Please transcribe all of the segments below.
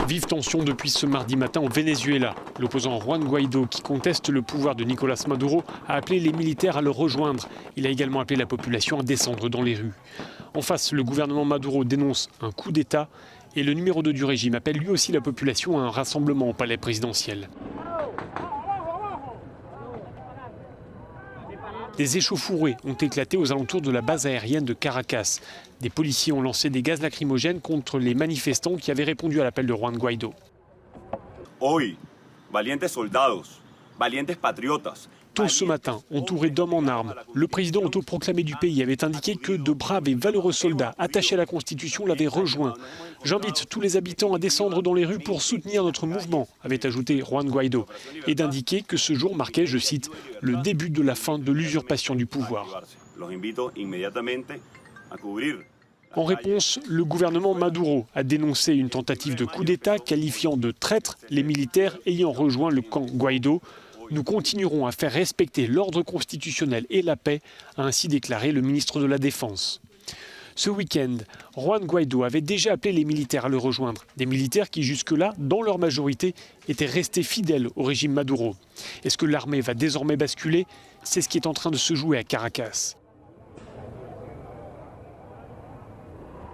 Vive tension depuis ce mardi matin au Venezuela. L'opposant Juan Guaidó, qui conteste le pouvoir de Nicolás Maduro, a appelé les militaires à le rejoindre. Il a également appelé la population à descendre dans les rues. En face, le gouvernement Maduro dénonce un coup d'État et le numéro 2 du régime appelle lui aussi la population à un rassemblement au palais présidentiel. Des échauffourées ont éclaté aux alentours de la base aérienne de Caracas. Des policiers ont lancé des gaz lacrymogènes contre les manifestants qui avaient répondu à l'appel de Juan Guaidó. Hoy, valientes soldados, valientes patriotas. Tôt ce matin, entouré d'hommes en armes, le président autoproclamé du pays avait indiqué que de braves et valeureux soldats attachés à la Constitution l'avaient rejoint. « J'invite tous les habitants à descendre dans les rues pour soutenir notre mouvement », avait ajouté Juan Guaidó, et d'indiquer que ce jour marquait, je cite, « le début de la fin de l'usurpation du pouvoir ». En réponse, le gouvernement Maduro a dénoncé une tentative de coup d'État qualifiant de traîtres les militaires ayant rejoint le camp Guaidó. Nous continuerons à faire respecter l'ordre constitutionnel et la paix, a ainsi déclaré le ministre de la Défense. Ce week-end, Juan Guaidó avait déjà appelé les militaires à le rejoindre. Des militaires qui jusque-là, dans leur majorité, étaient restés fidèles au régime Maduro. Est-ce que l'armée va désormais basculer? C'est ce qui est en train de se jouer à Caracas.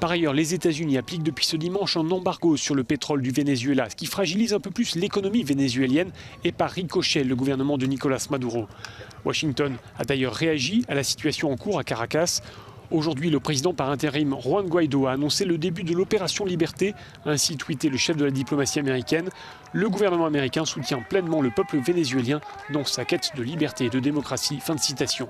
Par ailleurs, les États-Unis appliquent depuis ce dimanche un embargo sur le pétrole du Venezuela, ce qui fragilise un peu plus l'économie vénézuélienne et par ricochet le gouvernement de Nicolás Maduro. Washington a d'ailleurs réagi à la situation en cours à Caracas. Aujourd'hui, le président par intérim Juan Guaidó a annoncé le début de l'opération Liberté, a ainsi tweeté le chef de la diplomatie américaine. Le gouvernement américain soutient pleinement le peuple vénézuélien dans sa quête de liberté et de démocratie. Fin de citation.